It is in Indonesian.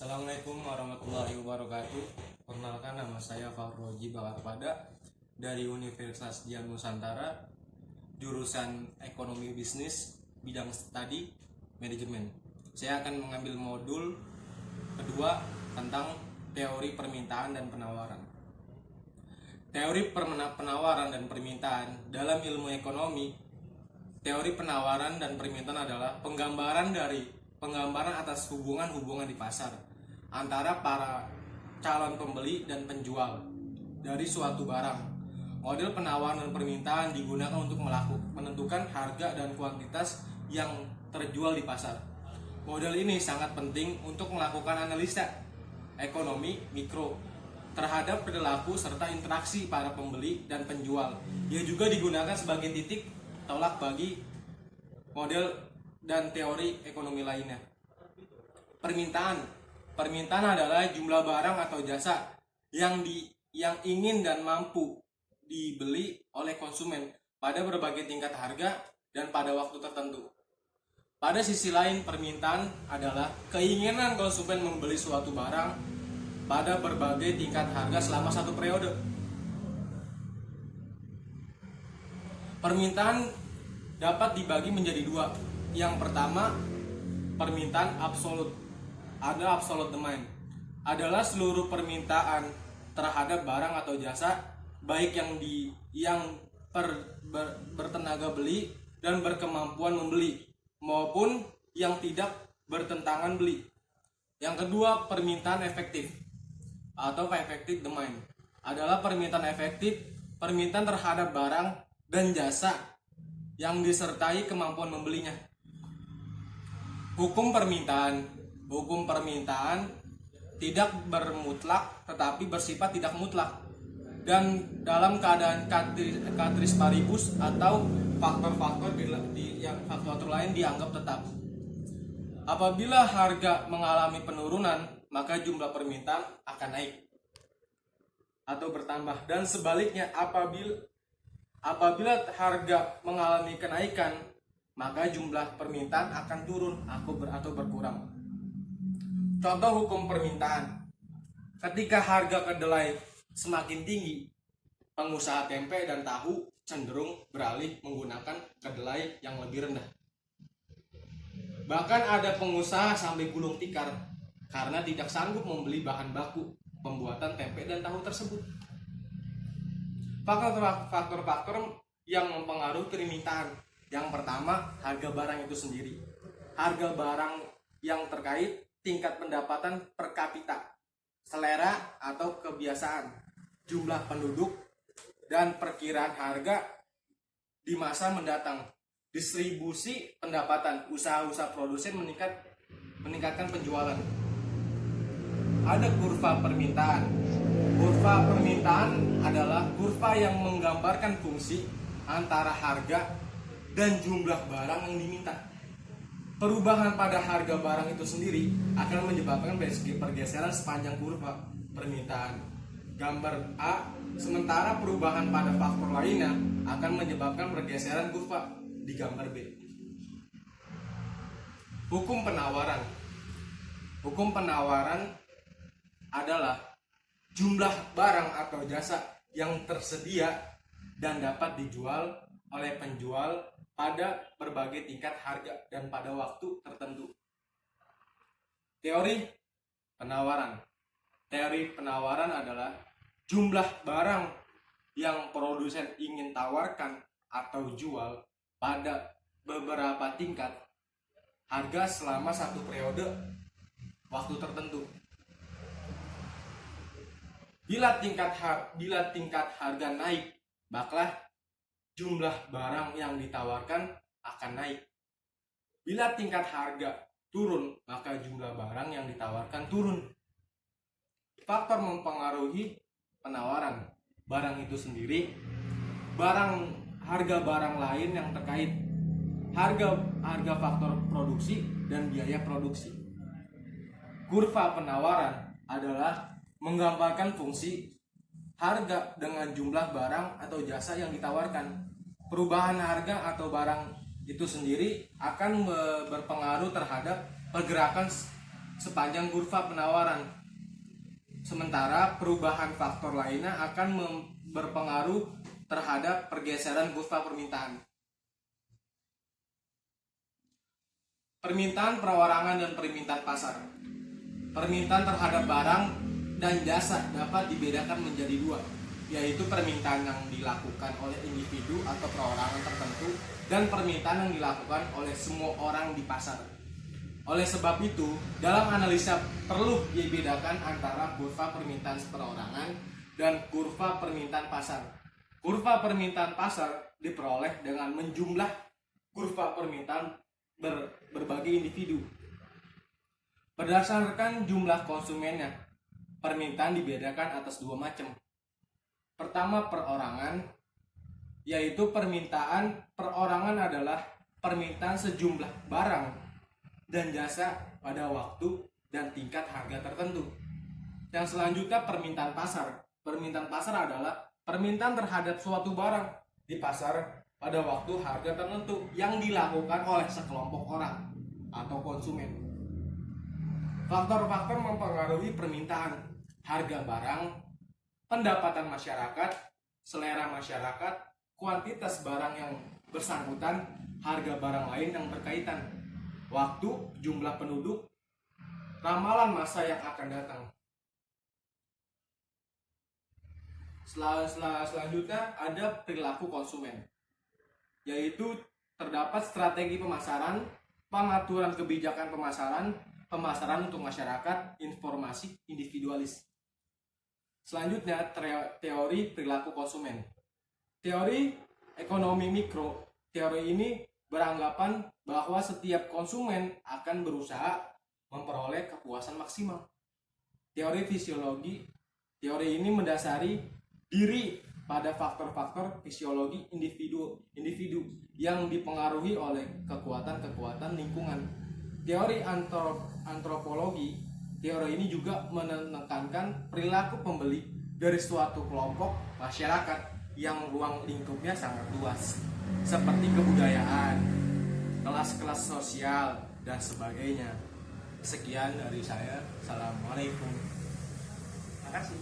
Assalamualaikum warahmatullahi wabarakatuh. Perkenalkan, nama saya Fahroji Balarpada dari Universitas Dian Nusantara, jurusan Ekonomi Bisnis, bidang studi manajemen. Saya akan mengambil modul kedua tentang teori permintaan dan penawaran. Teori penawaran dan permintaan dalam ilmu ekonomi. Teori penawaran dan permintaan adalah penggambaran atas hubungan-hubungan di pasar antara para calon pembeli dan penjual dari suatu barang. Model penawaran dan permintaan digunakan untuk menentukan harga dan kuantitas yang terjual di pasar. Model ini sangat penting untuk melakukan analisa ekonomi mikro terhadap perilaku serta interaksi para pembeli dan penjual. Ia juga digunakan sebagai titik tolak bagi model dan teori ekonomi lainnya. Permintaan adalah jumlah barang atau jasa yang ingin dan mampu dibeli oleh konsumen pada berbagai tingkat harga dan pada waktu tertentu. Pada sisi lain, permintaan adalah keinginan konsumen membeli suatu barang pada berbagai tingkat harga selama satu periode. Permintaan dapat dibagi menjadi dua. Yang pertama, permintaan absolut. Ada absolute demand. Adalah seluruh permintaan terhadap barang atau jasa, baik yang bertenaga beli dan berkemampuan membeli, maupun yang tidak bertentangan beli. Yang kedua, permintaan efektif atau effective demand. Adalah permintaan efektif, permintaan terhadap barang dan jasa yang disertai kemampuan membelinya. Hukum permintaan tidak bermutlak tetapi bersifat tidak mutlak, dan dalam keadaan categoris paribus atau faktor-faktor lain dianggap tetap. Apabila harga mengalami penurunan, maka jumlah permintaan akan naik atau bertambah, dan sebaliknya apabila harga mengalami kenaikan, maka jumlah permintaan akan turun atau berkurang. Contoh hukum permintaan. Ketika harga kedelai semakin tinggi, pengusaha tempe dan tahu cenderung beralih menggunakan kedelai yang lebih rendah. Bahkan ada pengusaha sampai gulung tikar karena tidak sanggup membeli bahan baku pembuatan tempe dan tahu tersebut. Faktor-faktor yang mempengaruhi permintaan. Yang pertama, harga barang itu sendiri. Harga barang yang terkait tingkat pendapatan per kapita, selera atau kebiasaan, jumlah penduduk, dan perkiraan harga di masa mendatang. Distribusi pendapatan, usaha-usaha produsen meningkatkan penjualan. Ada kurva permintaan. Kurva permintaan adalah kurva yang menggambarkan fungsi antara harga dan jumlah barang yang diminta. Perubahan pada harga barang itu sendiri akan menyebabkan pergeseran sepanjang kurva permintaan. Gambar A, sementara perubahan pada faktor lainnya akan menyebabkan pergeseran kurva di gambar B. Hukum penawaran. Hukum penawaran adalah jumlah barang atau jasa yang tersedia dan dapat dijual oleh penjual pada berbagai tingkat harga dan pada waktu tertentu. Teori penawaran. Teori penawaran adalah jumlah barang yang produsen ingin tawarkan atau jual pada beberapa tingkat harga selama satu periode waktu tertentu. Bila tingkat harga naik, maka jumlah barang yang ditawarkan akan naik. Bila tingkat harga turun, maka jumlah barang yang ditawarkan turun. Faktor mempengaruhi penawaran barang itu sendiri, harga barang lain yang terkait, harga faktor produksi dan biaya produksi. Kurva penawaran adalah menggambarkan fungsi harga dengan jumlah barang atau jasa yang ditawarkan. Perubahan harga atau barang itu sendiri akan berpengaruh terhadap pergerakan sepanjang kurva penawaran. Sementara perubahan faktor lainnya akan berpengaruh terhadap pergeseran kurva permintaan. Permintaan perorangan dan permintaan pasar. Permintaan terhadap barang dan jasa dapat dibedakan menjadi dua, yaitu permintaan yang dilakukan oleh individu atau perorangan tertentu dan permintaan yang dilakukan oleh semua orang di pasar. Oleh sebab itu, dalam analisa perlu dibedakan antara kurva permintaan perorangan dan kurva permintaan pasar. Kurva permintaan pasar diperoleh dengan menjumlah kurva permintaan berbagai individu. Berdasarkan jumlah konsumennya, permintaan dibedakan atas dua macam. Pertama, perorangan, yaitu permintaan perorangan adalah permintaan sejumlah barang dan jasa pada waktu dan tingkat harga tertentu. Yang selanjutnya, permintaan pasar. Permintaan pasar adalah permintaan terhadap suatu barang di pasar pada waktu harga tertentu yang dilakukan oleh sekelompok orang atau konsumen. Faktor-faktor mempengaruhi permintaan: harga barang, pendapatan masyarakat, selera masyarakat, kuantitas barang yang bersangkutan, harga barang lain yang berkaitan, waktu, jumlah penduduk, ramalan masa yang akan datang. Selanjutnya ada perilaku konsumen, yaitu terdapat strategi pemasaran, pengaturan kebijakan pemasaran untuk masyarakat, informasi individualis. Selanjutnya, teori perilaku konsumen. Teori ekonomi mikro. Teori ini beranggapan bahwa setiap konsumen akan berusaha memperoleh kepuasan maksimal. Teori fisiologi. Teori ini mendasari diri pada faktor-faktor fisiologi individu yang dipengaruhi oleh kekuatan-kekuatan lingkungan. Teori antropologi. Teori ini juga menekankan perilaku pembeli dari suatu kelompok masyarakat yang ruang lingkupnya sangat luas, seperti kebudayaan, kelas-kelas sosial, dan sebagainya. Sekian dari saya. Assalamualaikum. Terima kasih.